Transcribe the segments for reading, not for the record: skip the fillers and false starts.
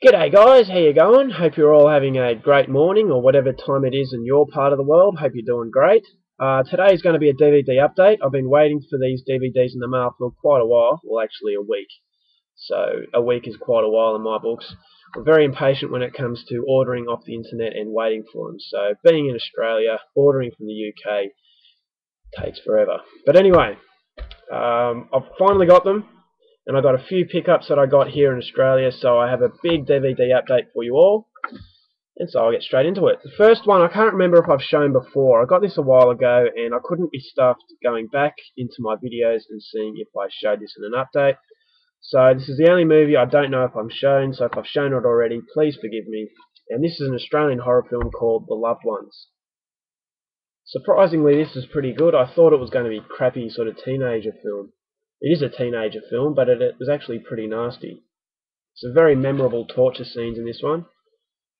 G'day guys, how you going? Hope you're all having a great morning or whatever time it is in your part of the world. Hope you're doing great. Today is going to be a DVD update. I've been waiting for these DVDs in the mail for quite a while, well actually a week. So a week is quite a while in my books. I'm very impatient when it comes to ordering off the internet and waiting for them. So being in Australia, ordering from the UK takes forever. But anyway, I've finally got them. And I got a few pickups that I got here in Australia, so I have a big DVD update for you all. And so I'll get straight into it. The first one, I can't remember if I've shown before. I got this a while ago, and I couldn't be stuffed going back into my videos and seeing if I showed this in an update. So this is the only movie I don't know if I'm shown, so if I've shown it already, please forgive me. And this is an Australian horror film called The Loved Ones. Surprisingly, this is pretty good. I thought it was going to be a crappy sort of teenager film. It is a teenager film, but it was actually pretty nasty. Some very memorable torture scenes in this one.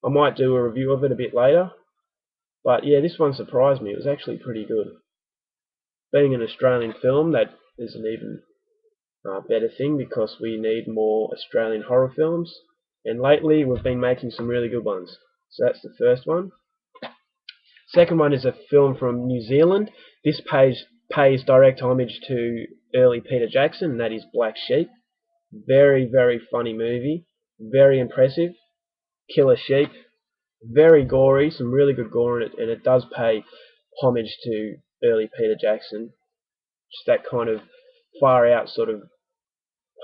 I might do a review of it a bit later. But yeah, this one surprised me. It was actually pretty good. Being an Australian film, that is an even better thing because we need more Australian horror films. And lately we've been making some really good ones. So that's the first one. Second one is a film from New Zealand. This pays direct homage to early Peter Jackson, and that is Black Sheep. Very, very funny movie. Very impressive. Killer sheep. Very gory. Some really good gore in it, and it does pay homage to early Peter Jackson. Just that kind of far out sort of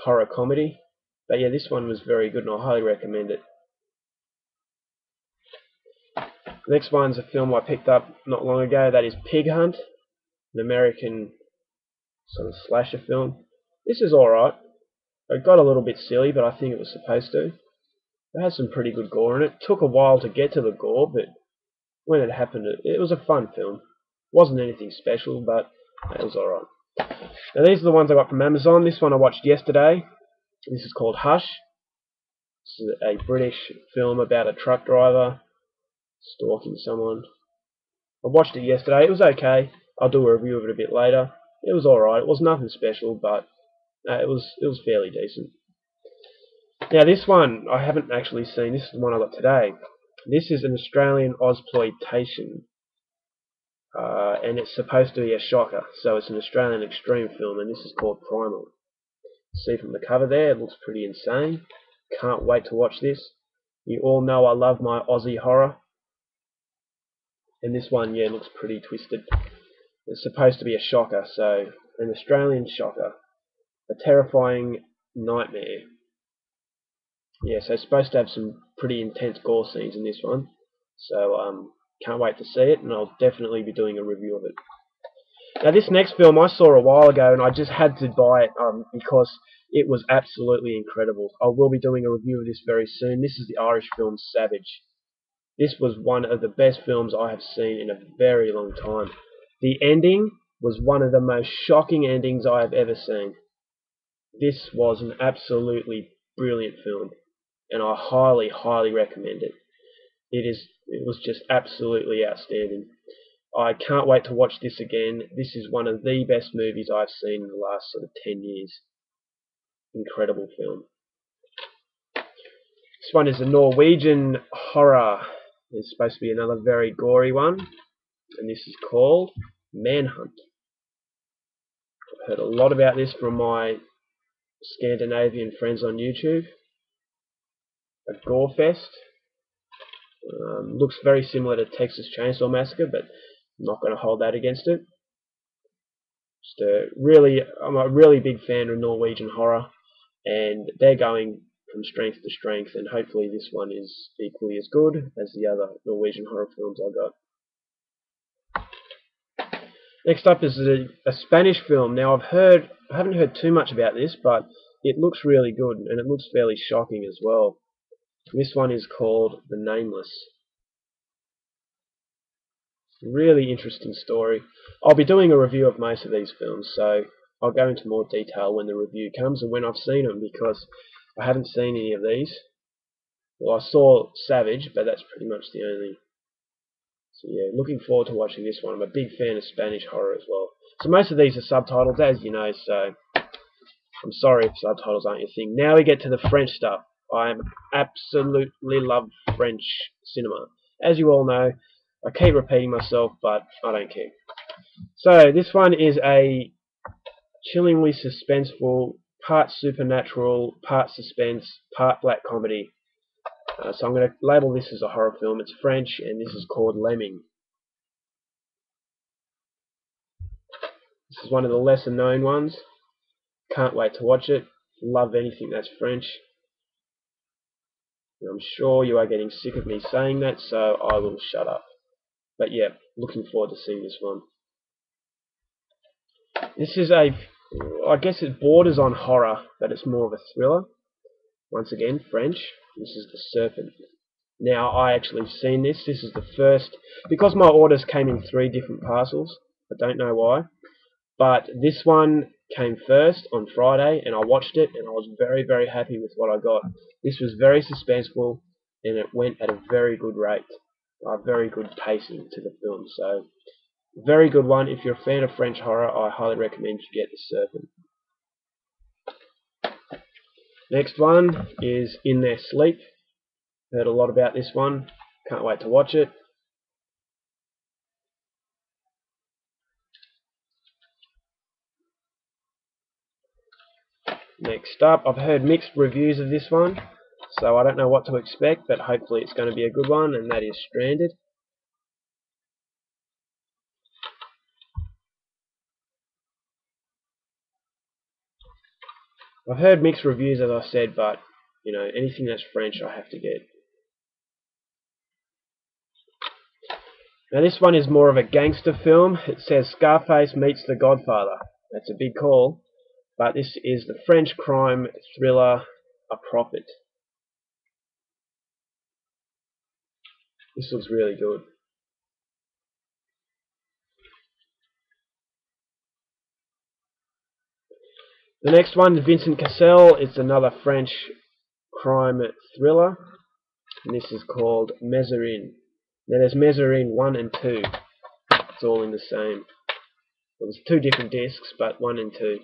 horror comedy. But yeah, this one was very good, and I highly recommend it. The next one's a film I picked up not long ago. That is Pig Hunt, an American sort of slasher film. This is alright. It got a little bit silly, but I think it was supposed to. It has some pretty good gore in it. It took a while to get to the gore, but when it happened, it was a fun film. Wasn't anything special, but it was alright. Now these are the ones I got from Amazon. This one I watched yesterday. This is called Hush. This is a British film about a truck driver stalking someone. I watched it yesterday. It was okay. I'll do a review of it a bit later. It was alright. It was nothing special, but it was fairly decent. Now this one I haven't actually seen. This is the one I got today. This is an Australian Ozploitation, and it's supposed to be a shocker. So it's an Australian extreme film, and this is called Primal. See from the cover there, it looks pretty insane. Can't wait to watch this. You all know I love my Aussie horror, and this one, yeah, looks pretty twisted. It's supposed to be a shocker, so an Australian shocker, a terrifying nightmare. Yeah, so it's supposed to have some pretty intense gore scenes in this one. So can't wait to see it, and I'll definitely be doing a review of it. Now this next film I saw a while ago, and I just had to buy it because it was absolutely incredible. I will be doing a review of this very soon. This is the Irish film Savage. This was one of the best films I have seen in a very long time. The ending was one of the most shocking endings I have ever seen. This was an absolutely brilliant film, and I highly, highly recommend it. It was just absolutely outstanding. I can't wait to watch this again. This is one of the best movies I've seen in the last sort of 10 years. Incredible film. This one is a Norwegian horror. It's supposed to be another very gory one, and this is called Manhunt. I've heard a lot about this from my Scandinavian friends on YouTube. A gore fest. Looks very similar to Texas Chainsaw Massacre, but I'm not going to hold that against it. I'm a really big fan of Norwegian horror, and they're going from strength to strength, and hopefully this one is equally as good as the other Norwegian horror films I got. Next up is a Spanish film. Now I haven't heard too much about this, but it looks really good, and it looks fairly shocking as well. This one is called The Nameless. Really interesting story. I'll be doing a review of most of these films, so I'll go into more detail when the review comes and when I've seen them, because I haven't seen any of these. Well, I saw Savage, but that's pretty much the only. So yeah, looking forward to watching this one. I'm a big fan of Spanish horror as well. So most of these are subtitles, as you know, so I'm sorry if subtitles aren't your thing. Now we get to the French stuff. I absolutely love French cinema. As you all know, I keep repeating myself, but I don't care. So this one is a chillingly suspenseful, part supernatural, part suspense, part black comedy. So I'm going to label this as a horror film. It's French, and this is called Lemming. This is one of the lesser known ones. Can't wait to watch it. Love anything that's French. And I'm sure you are getting sick of me saying that, so I will shut up. But yeah, looking forward to seeing this one. This is I guess it borders on horror, but it's more of a thriller. Once again, French. This is The Serpent. Now, I actually seen this. This is the first, because my orders came in 3 different parcels. I don't know why. But this one came first on Friday, and I watched it, and I was very, very happy with what I got. This was very suspenseful, and it went at a very good rate. A very good pacing to the film. So, very good one. If you're a fan of French horror, I highly recommend you get The Serpent. Next one is In Their Sleep. Heard a lot about this one. Can't wait to watch it. Next up, I've heard mixed reviews of this one, so I don't know what to expect, but hopefully it's going to be a good one, and that is Stranded. I've heard mixed reviews, as I said, but, you know, anything that's French I have to get. Now this one is more of a gangster film. It says Scarface meets The Godfather. That's a big call, but this is the French crime thriller A Prophet. This looks really good. The next one, Vincent Cassel. It's another French crime thriller, and this is called Nazarene. Now there's Nazarene 1 and 2. It's all in the same. Well, there's 2 different discs, but 1 and 2.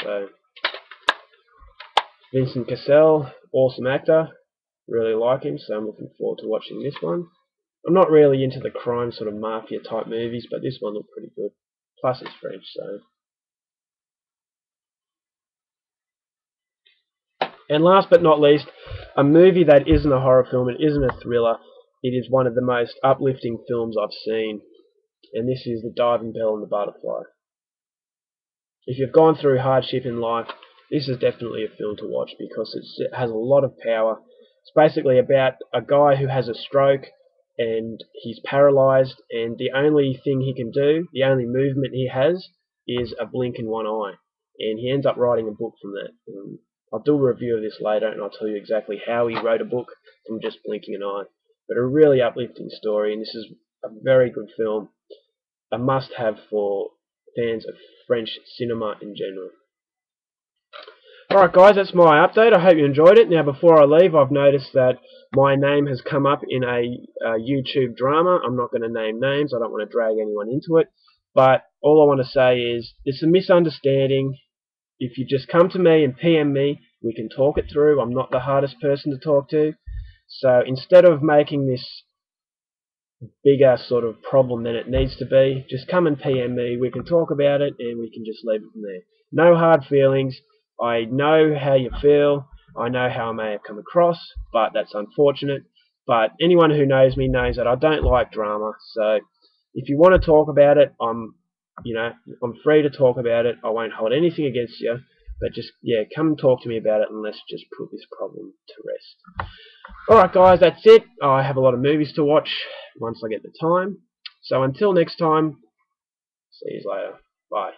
So, Vincent Cassel, awesome actor. Really like him, so I'm looking forward to watching this one. I'm not really into the crime sort of mafia type movies, but this one looked pretty good. Plus it's French, so. And last but not least, a movie that isn't a horror film, it isn't a thriller. It is one of the most uplifting films I've seen, and this is The Diving Bell and the Butterfly. If you've gone through hardship in life, this is definitely a film to watch because it has a lot of power. It's basically about a guy who has a stroke and he's paralyzed, and the only thing he can do, the only movement he has, is a blink in one eye. And he ends up writing a book from that. I'll do a review of this later, and I'll tell you exactly how he wrote a book from just blinking an eye. But a really uplifting story, and this is a very good film. A must-have for fans of French cinema in general. Alright guys, that's my update. I hope you enjoyed it. Now before I leave, I've noticed that my name has come up in a YouTube drama. I'm not going to name names. I don't want to drag anyone into it. But all I want to say is, it's a misunderstanding. If you just come to me and PM me, we can talk it through. I'm not the hardest person to talk to. So instead of making this bigger sort of problem than it needs to be, just come and PM me. We can talk about it and we can just leave it from there. No hard feelings. I know how you feel. I know how I may have come across, but that's unfortunate. But anyone who knows me knows that I don't like drama. So if you want to talk about it, I'm free to talk about it. I won't hold anything against you. But just, yeah, come and talk to me about it and let's just put this problem to rest. Alright guys, that's it. I have a lot of movies to watch once I get the time. So until next time, see you later. Bye.